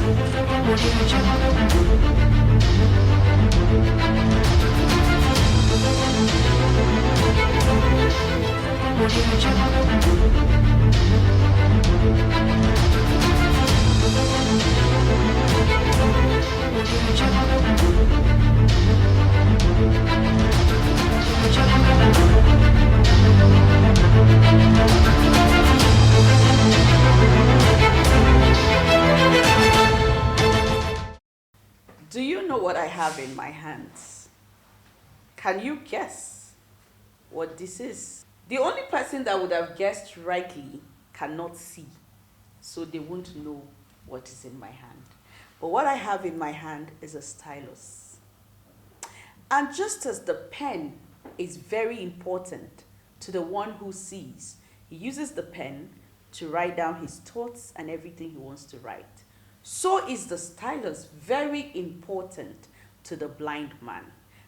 Do you know what I have in my hands? Can you guess what this is? The only person that would have guessed rightly cannot see, so they won't know what is in my hand. But what I have in my hand is a stylus. And just as the pen is very important to the one who sees, he uses the pen to write down his thoughts and everything he wants to write. So is the stylus very important to the blind man,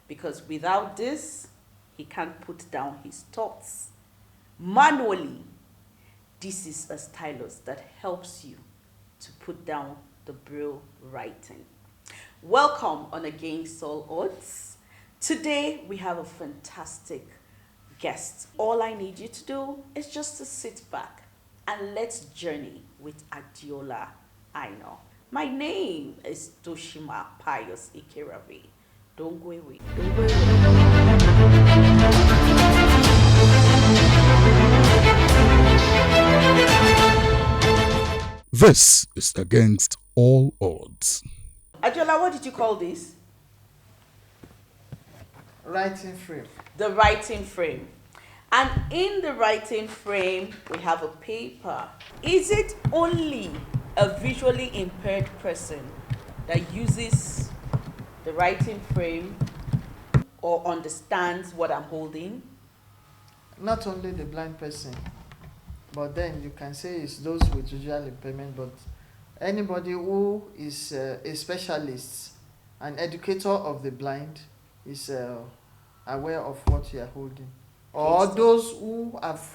because without this, he can't put down his thoughts manually. This is a stylus that helps you to put down the braille writing. Welcome on Against All Odds. Today we have a fantastic guest. All I need you to do is just to sit back and let's journey with Adeola. I know. My name is Toshima Pius Ikerabe. Don't go away. Don't go away. This is Against All Odds. Adeola, what did you call this? Writing frame. The writing frame. And in the writing frame, we have a paper. Is it only a visually impaired person that uses the writing frame or understands what I'm holding? Not only the blind person, but then you can say it's those with visual impairment, but anybody who is a specialist, an educator of the blind, is aware of what you are holding. Or those who have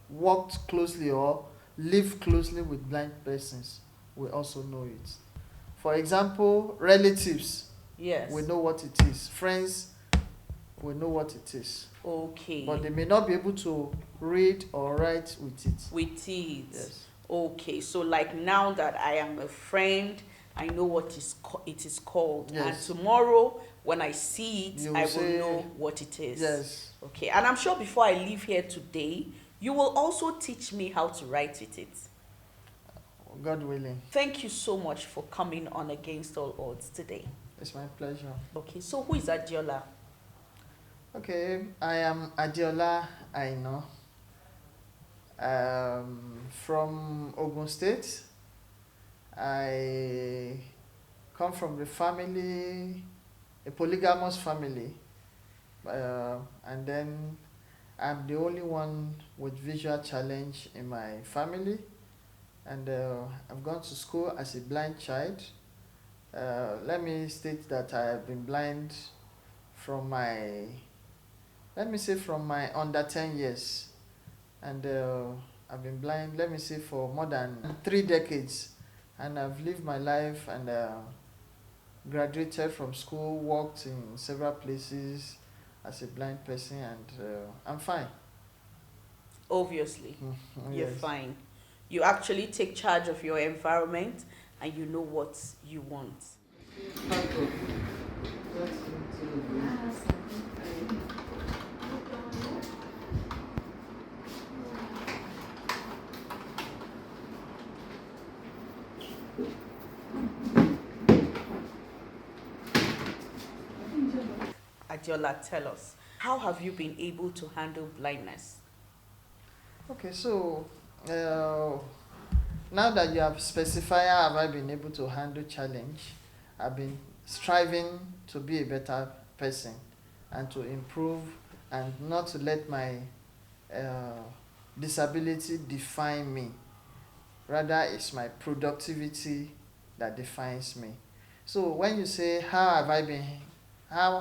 worked closely or live closely with blind persons will also know it. For example, relatives Yes. will know what it is. Friends will know what it is. Okay. But they may not be able to read or write with it. With it. Yes. Okay. So like now that I am a friend, I know what it is called. Yes. And tomorrow when I see it, You I will will say- know what it is. Yes. Okay. And I'm sure before I leave here today, you will also teach me how to write with it. God willing. Thank you so much for coming on Against All Odds today. It's my pleasure. Okay, so who is Adeola? Okay, I am Adeola Aino, from Ogun State. I come from the family, a polygamous family, and then I'm the only one with visual challenge in my family, and I've gone to school as a blind child. Let me state that I have been blind from my under 10 years, and I've been blind, let me say, for more than 3 decades, and I've lived my life and graduated from school, worked in several places as a blind person, and I'm fine. Obviously, you're Yes. fine. You actually take charge of your environment and you know what you want. Adeola, tell us, how have you been able to handle blindness? Okay, so now that you have specified how have I been able to handle challenge, I've been striving to be a better person and to improve and not to let my disability define me. Rather, it's my productivity that defines me. So when you say how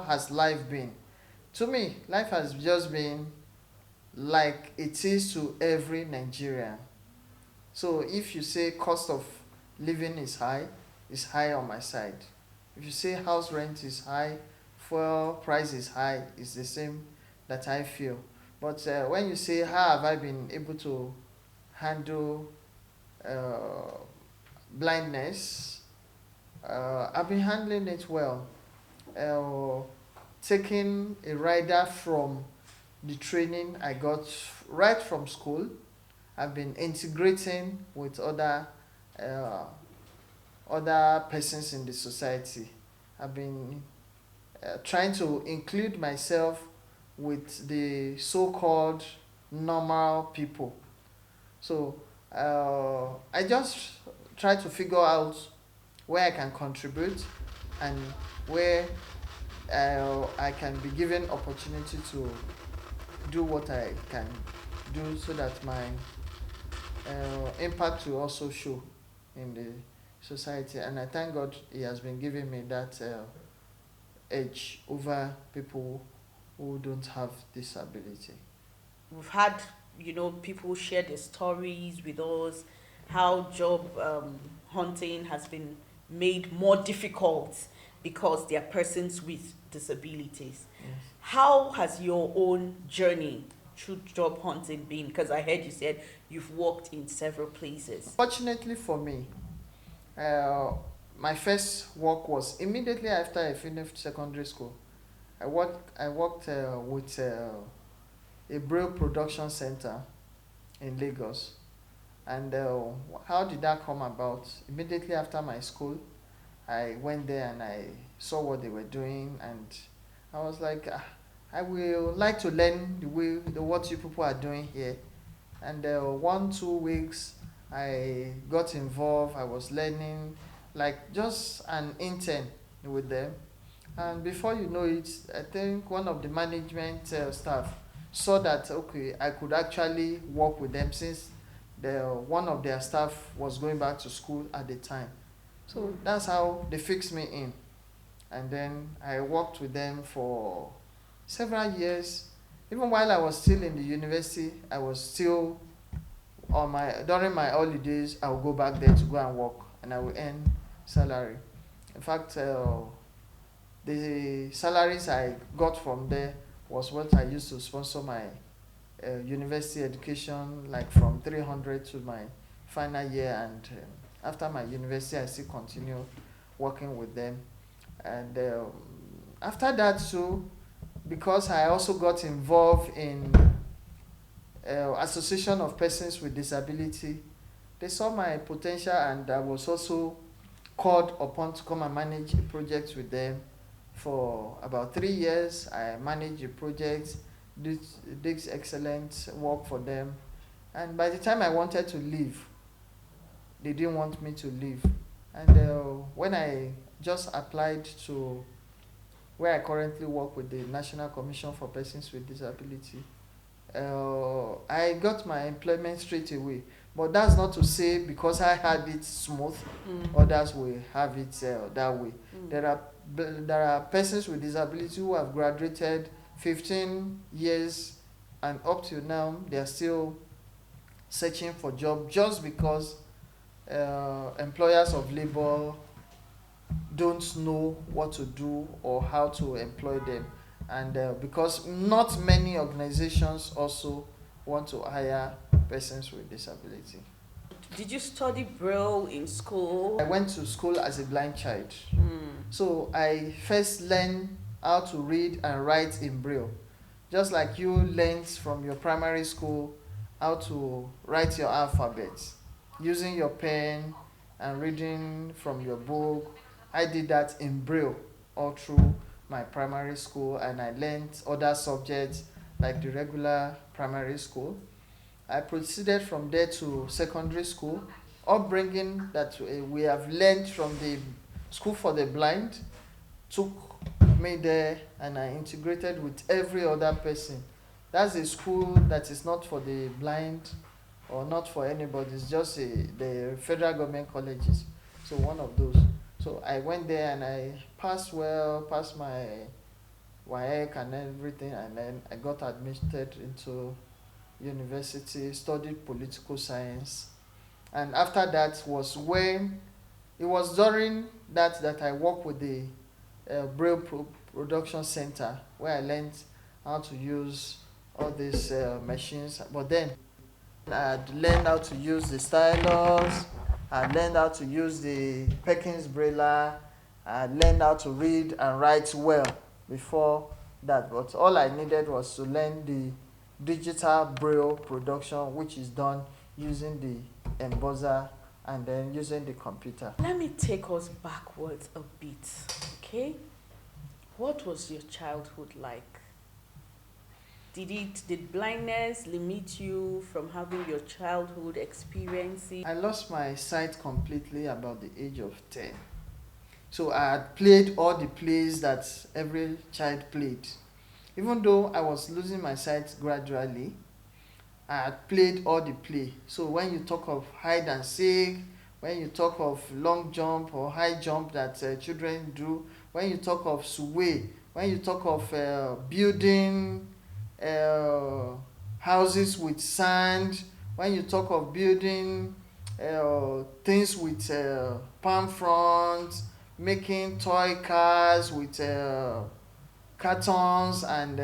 has life been? To me, life has just been like it is to every Nigerian. So if you say cost of living is high, is high on my side. If you say house rent is high, fuel price is high, it's the same that I feel. But when you say how have I been able to handle uh, blindness, I've been handling it well. Uh, Taking a rider from the training I got right from school, I've been integrating with uh, other persons in the society. I've been trying to include myself with the so-called normal people. So I just try to figure out where I can contribute and where I can be given opportunity to do what I can do so that my impact will also show in the society. And I thank God He has been giving me that edge over people who don't have this ability. We've had, people share their stories with us, how job hunting has been made more difficult because they are persons with disabilities. Yes. How has your own journey through job hunting been? Because I heard you said you've worked in several places. Fortunately for me, uh, my first work was immediately after I finished secondary school. I worked with a Braille production center in Lagos. And how did that come about? Immediately after my school, I went there and I saw what they were doing, and I was like, I will like to learn what you people are doing here. And 1 2 weeks, I got involved. I was learning, like just an intern with them. And before you know it, I think one of the management staff saw that okay, I could actually work with them since one of their staff was going back to school at the time. So that's how they fixed me in. And then I worked with them for several years. Even while I was still in the university, I was still on my during my holidays. I will go back there to go and work, and I will earn salary. In fact, the salaries I got from there was what I used to sponsor my university education, like from 300 to my final year. And after my university, I still continue working with them. And after that too, because I also got involved in association of persons with disability, they saw my potential, and I was also called upon to come and manage a project with them. For about 3 years, I managed a project, did excellent work for them. And by the time I wanted to leave, they didn't want me to leave. And when I just applied to where I currently work with the National Commission for Persons with Disability, I got my employment straight away. But that's not to say because I had it smooth, others will have it that way. There are there are persons with disability who have graduated 15 years, and up till now they are still searching for job just because employers of labor don't know what to do or how to employ them. And because not many organizations also want to hire persons with disability. Did you study Braille in school? I went to school as a blind child. Mm. So I first learned how to read and write in Braille. Just like you learned from your primary school how to write your alphabet using your pen and reading from your book. I did that in Braille all through my primary school, and I learned other subjects like the regular primary school. I proceeded from there to secondary school. Upbringing that we have learned from the school for the blind took me there, and I integrated with every other person. That's a school that is not for the blind or not for anybody. It's just the federal government colleges. So one of those. So I went there and I passed well, passed my WAEC and everything, and then I got admitted into university, studied political science. And after that was when It was during that I worked with the Braille Production Center, where I learned how to use all these machines. But then I had learned how to use the stylus, I had learned how to use the Perkins Braille, I had learned how to read and write well before that. But all I needed was to learn the digital Braille production, which is done using the embosser and then using the computer. Let me take us backwards a bit, okay? What was your childhood like? Did blindness limit you from having your childhood experiences? I lost my sight completely about the age of 10. So I had played all the plays that every child played. Even though I was losing my sight gradually, I had played all the play. So when you talk of hide and seek, when you talk of long jump or high jump that children do, when you talk of sway, when you talk of building uh, houses with sand, when you talk of building things with palm fronds, making toy cars with cartons and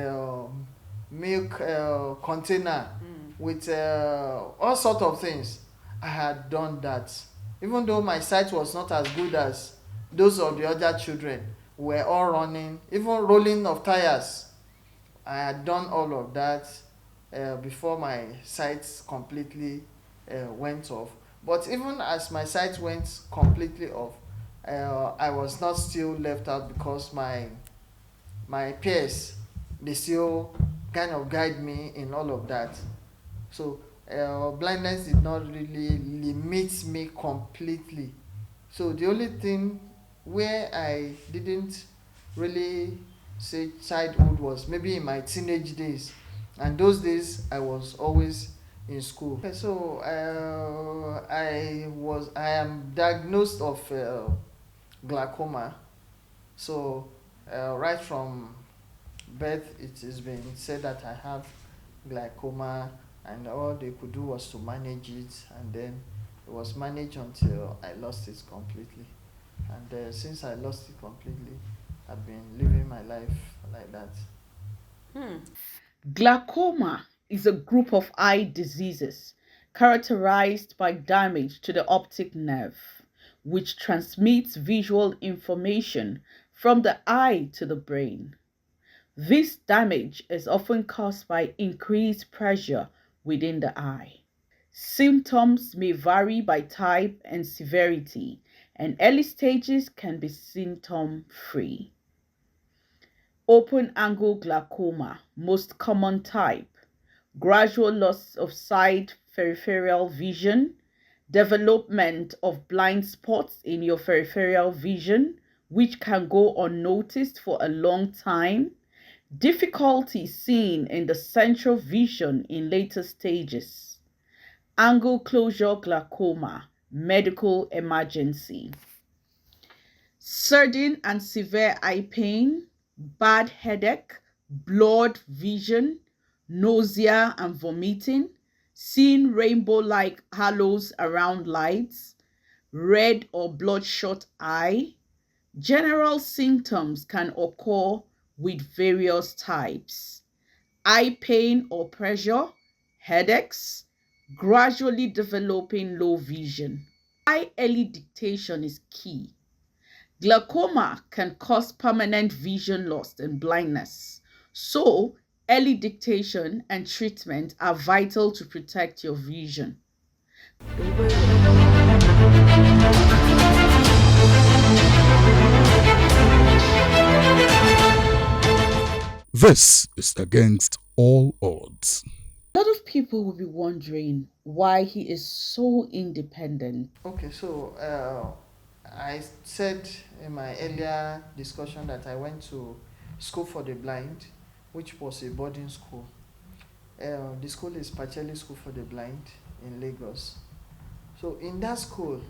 milk container with all sort of things. I had done that. Even though my sight was not as good as those of the other children, we were all running, even rolling of tires. I had done all of that before my sight completely went off. But even as my sight went completely off, I was not still left out because my peers, they still kind of guide me in all of that. So blindness did not really limit me completely. So the only thing where I didn't really say childhood was maybe in my teenage days, and those days I was always in school. Okay, so I am diagnosed of glaucoma. So right from birth, it has been said that I have glaucoma, and all they could do was to manage it, and then it was managed until I lost it completely. And since I lost it completely, I've been living my life like that. Hmm. Glaucoma is a group of eye diseases characterized by damage to the optic nerve, which transmits visual information from the eye to the brain. This damage is often caused by increased pressure within the eye. Symptoms may vary by type and severity, and early stages can be symptom free. Open angle glaucoma, most common type. Gradual loss of sight, peripheral vision, development of blind spots in your peripheral vision, which can go unnoticed for a long time, difficulty seeing in the central vision in later stages. Angle closure glaucoma, medical emergency. Sudden and severe eye pain, bad headache, blurred vision, nausea and vomiting, seeing rainbow-like halos around lights, red or bloodshot eye. General symptoms can occur with various types. Eye pain or pressure, headaches, gradually developing low vision. Eye early detection is key. Glaucoma can cause permanent vision loss and blindness. So, early detection and treatment are vital to protect your vision. This is against all odds. A lot of people will be wondering why he is so independent. Okay, so I said in my earlier discussion that I went to school for the blind, which was a boarding school. The school is Pacheli School for the Blind in Lagos. So in that school,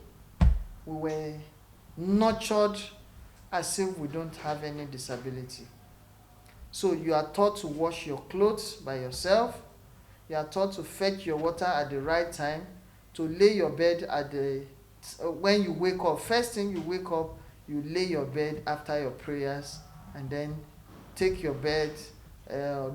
we were nurtured as if we don't have any disability. So you are taught to wash your clothes by yourself. You are taught to fetch your water at the right time, to lay your bed at the when you wake up, first thing you wake up, you lay your bed after your prayers, and then take your bed,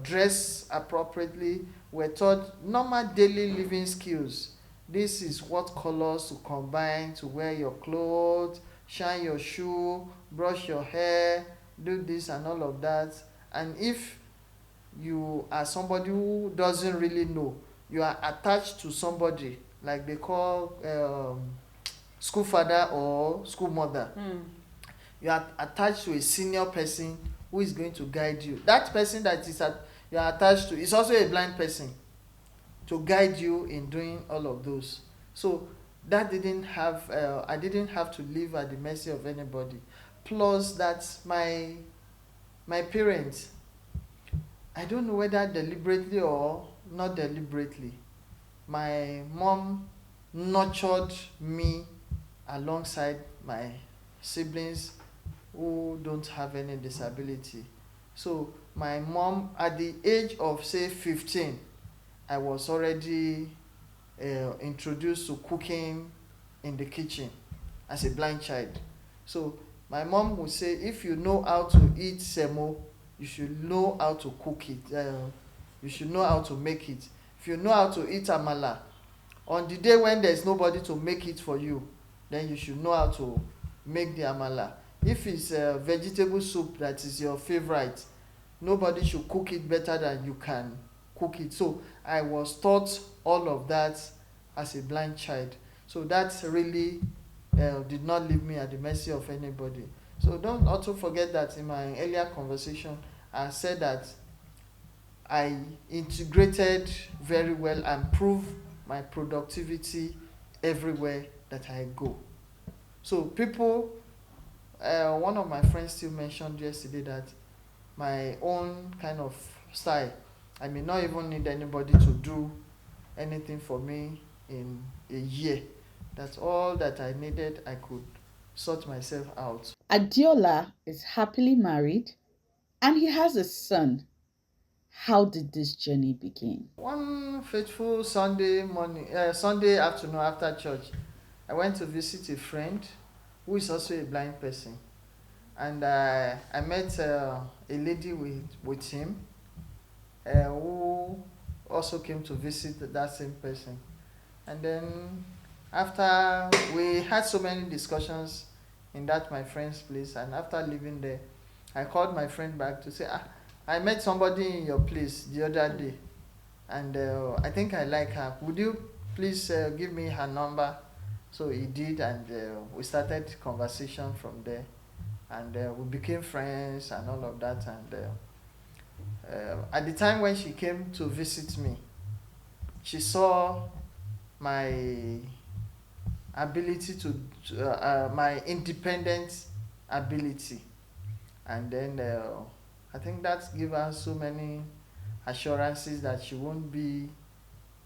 dress appropriately. We're taught normal daily living skills. This is what colors to combine to wear your clothes, shine your shoe, brush your hair, do this and all of that. And if you are somebody who doesn't really know, you are attached to somebody like they call school father or school mother. You are attached to a senior person who is going to guide you. That person that you are attached to is also a blind person to guide you in doing all of those. So that didn't have I didn't have to live at the mercy of anybody. Plus that my parents, I don't know whether deliberately or not deliberately, my mom nurtured me alongside my siblings who don't have any disability. So my mom, at the age of say 15, I was already introduced to cooking in the kitchen as a blind child. So my mom would say, if you know how to eat semo, you should know how to cook it. You should know how to make it. If you know how to eat amala, on the day when there's nobody to make it for you, then you should know how to make the amala. If it's vegetable soup that is your favorite, nobody should cook it better than you can cook it. So I was taught all of that as a blind child. So that really did not leave me at the mercy of anybody. So don't also forget that in my earlier conversation, I said that I integrated very well and proved my productivity everywhere that I go. So people, one of my friends still mentioned yesterday that my own kind of style, I may not even need anybody to do anything for me in a year. That's all that I needed. I could sort myself out. Adeola is happily married and he has a son. How did this journey begin? One fateful Sunday morning, Sunday afternoon after church, I went to visit a friend who is also a blind person, and I met a lady with him who also came to visit that same person. And then after we had so many discussions in that my friend's place, and after leaving there, I called my friend back to say, I met somebody in your place the other day, and I think I like her. Would you please give me her number? So he did, and we started conversation from there, and we became friends and all of that. And at the time when she came to visit me, she saw my ability my independent ability, and then I think that gave her so many assurances that she won't be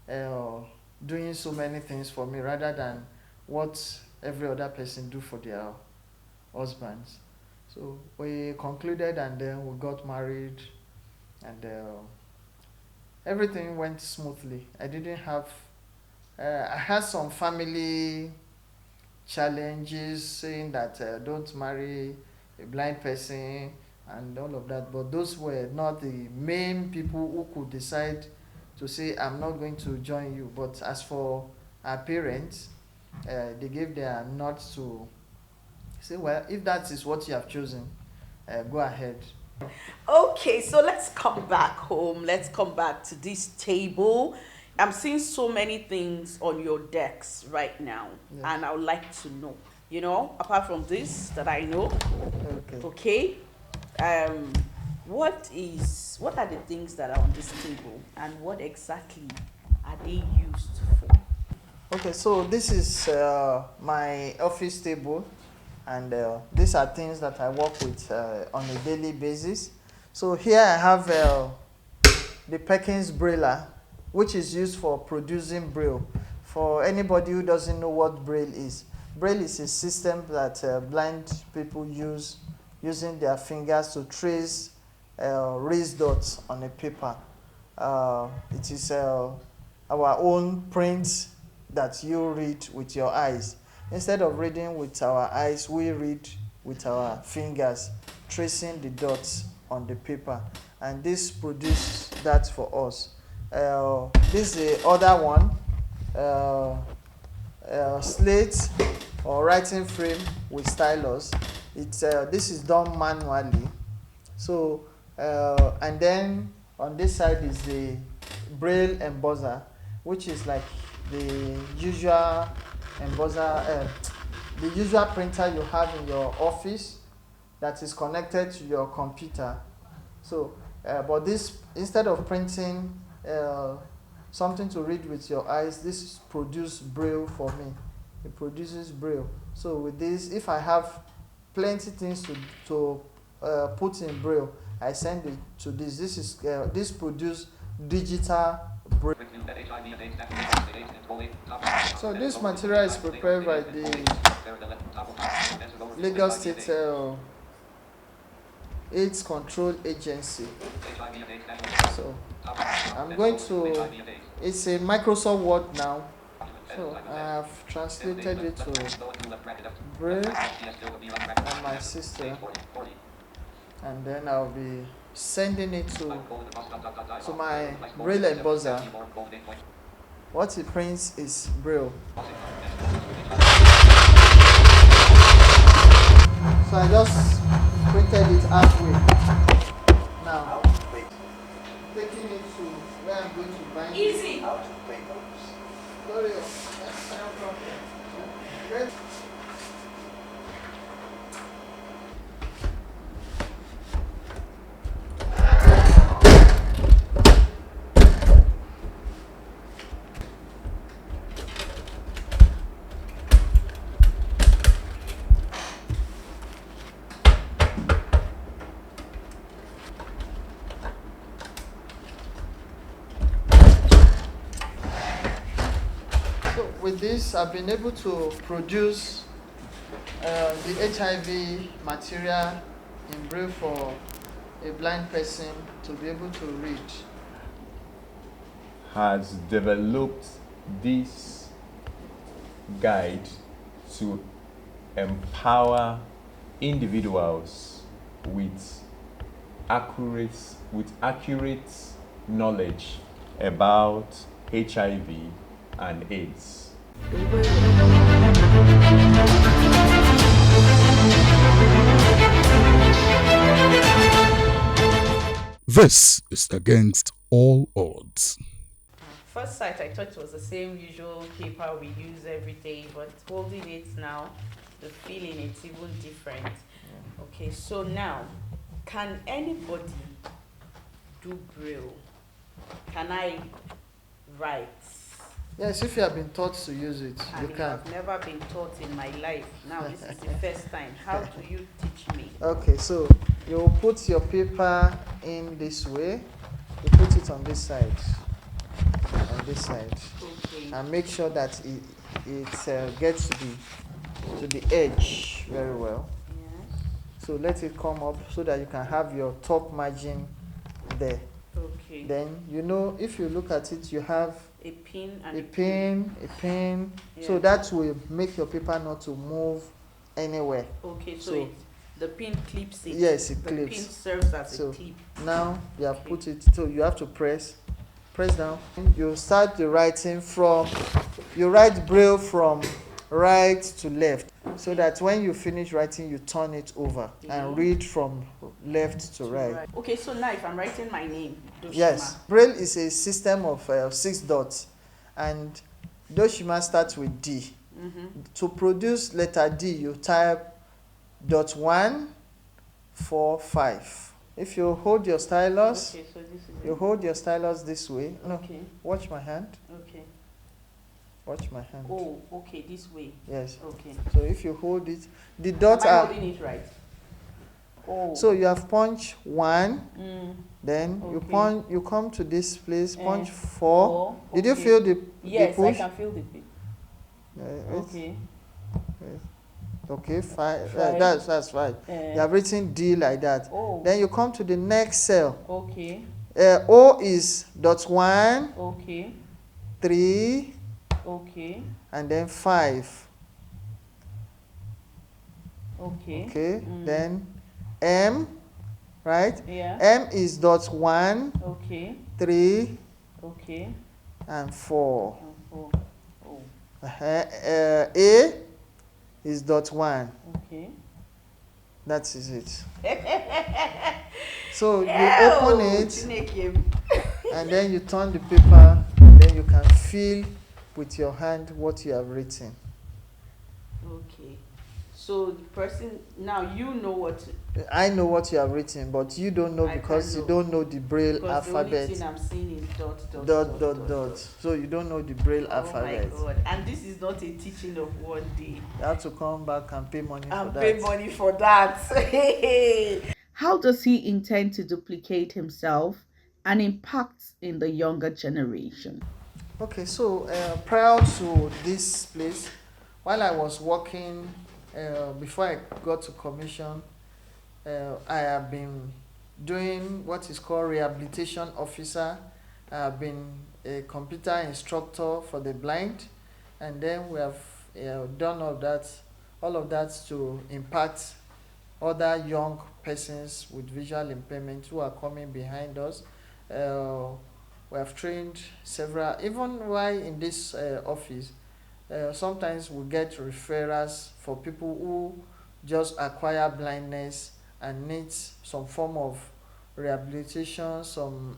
uh, doing so many things for me rather than what every other person do for their husbands. So we concluded, and then we got married, and everything went smoothly. I had some family challenges saying that don't marry a blind person and all of that, but those were not the main people who could decide to say, I'm not going to join you. But as for our parents, they gave their nod to say, well, if that is what you have chosen, go ahead. Okay, so let's come back home. Let's come back to this table. I'm seeing so many things on your decks right now, Yes. and I would like to know, apart from this that I know, Okay. okay, um, what are the things that are on this table, and what exactly are they used for? Okay, so this is my office table, and these are things that I work with on a daily basis. So here I have the Perkins Brailler, which is used for producing braille. For anybody who doesn't know what braille is a system that blind people use using their fingers to trace raised dots on a paper. It is our own print that you read with your eyes. Instead of reading with our eyes, we read with our fingers, tracing the dots on the paper, and this produces that for us. This is the other one, slate or writing frame with stylus. This is done manually. So and then on this side is the braille embosser, which is like the usual embosser, the usual printer you have in your office that is connected to your computer. So but this, instead of printing something to read with your eyes, this produces braille for me. It produces braille. So with this, if I have plenty things to put in braille, I send it to this. This produce digital braille. So this material is prepared by the Lagos State AIDS Control Agency. So I'm going to, it's a Microsoft Word now. So I have translated it to braille on my sister, and then I'll be sending it to my braille embosser. What it prints is braille. So I just printed it halfway. Now taking it to where I'm going to bind Easy. it. Sorry, no problem. Great. With this, I've been able to produce the HIV material in braille for a blind person to be able to read. Has developed this guide to empower individuals with accurate knowledge about HIV and AIDS. This is against all odds. First sight, I thought it was the same usual paper we use every day, but holding it now, the feeling it's even different. Okay, so now, can anybody do braille? Can I write? Yes, if you have been taught to use it, I you mean, can. I've never been taught in my life. Now this is the first time. How do you teach me? Okay, so you put your paper in this way. You put it on this side, Okay. and make sure that it gets to the edge very well. Yes. So let it come up so that you can have your top margin there. Okay. Then if you look at it, you have A pin and a pin. Yeah. So that will make your paper not to move anywhere. Okay, so So the pin clips it. yes, it The clips. pin serves as So a clip. now you have Okay. put it, so you have to press down. You start the writing you write braille from right to left, so that when you finish writing, you turn it over and read from left to right. Okay, so now if I'm writing my name, Doshima. Yes, braille is a system of 6 dots, and Doshima starts with D. To produce letter D, you type .1, 4, 5. If you hold your stylus, Okay, so this is you it. hold your stylus this way. No, Okay, watch my hand. okay. Watch my hand. Oh, okay, this way. Yes. Okay. So if you hold it, the Am dots I are. holding it right? Oh. So you have punch 1, then Okay. you come to this place, punch 4. Four. Did you Okay. feel the Yes, push? I can feel the pin. Wait. Okay. Okay, 5. Five. That's right. You have written D like that. Oh. Then you come to the next cell. Okay. O is .1, Okay. 3, Okay. and then 5. Okay. Okay. Then M, right? Yeah. M is dot 1, Okay. 3, Okay. and 4. And 4. Oh. A is dot 1. Okay. That is it. So you open it, Chineke. and then you turn the paper, and then you can feel with your hand what you have written. Okay. So the person, now you know what I know what you have written, but you don't know I because can't you know. don't know the Braille because the only alphabet. thing I'm seeing is dot dot Dot, dot, dot. So you don't know the Braille Oh alphabet. my God. And this is not a teaching of one day. You have to come back and pay money for And that. pay money for that. How does he intend to duplicate himself and impact in the younger generation? Okay, so prior to this place, while I was working, before I got to commission, I have been doing what is called rehabilitation officer. I have been a computer instructor for the blind, and then we have done all of that to impact other young persons with visual impairment who are coming behind us. We have trained several, even while in this office, sometimes we get referrals for people who just acquire blindness and needs some form of rehabilitation, some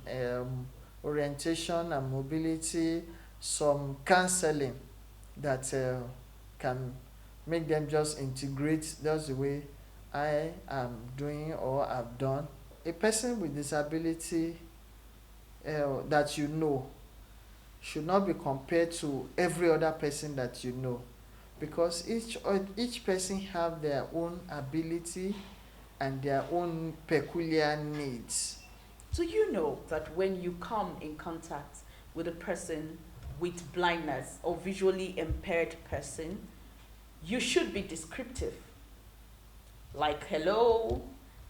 orientation and mobility, some counseling that can make them just integrate. That's the way I am doing or have done. A person with disability that you know should not be compared to every other person that you know, because each person have their own ability and their own peculiar needs. Do you know that when you come in contact with a person with blindness or visually impaired person, you should be descriptive? Like, hello,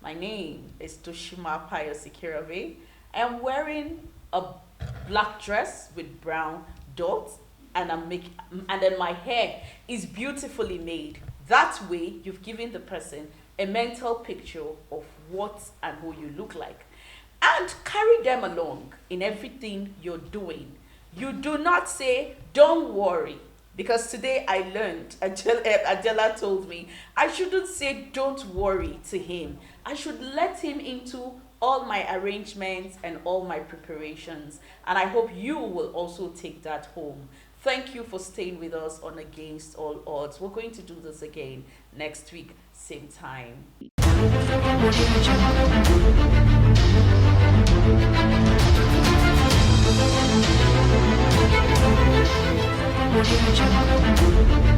my name is Toshima Payo Sikirabe. I am wearing a black dress with brown dots, and and then my hair is beautifully made. That way, you've given the person a mental picture of what and who you look like, and carry them along in everything you're doing. You do not say, "Don't worry." Because today I learned, Adeola told me, I shouldn't say "don't worry" to him. I should let him into all my arrangements and all my preparations. And I hope you will also take that home. Thank you for staying with us on Against All Odds. We're going to do this again next week, same time. Audio Jungle.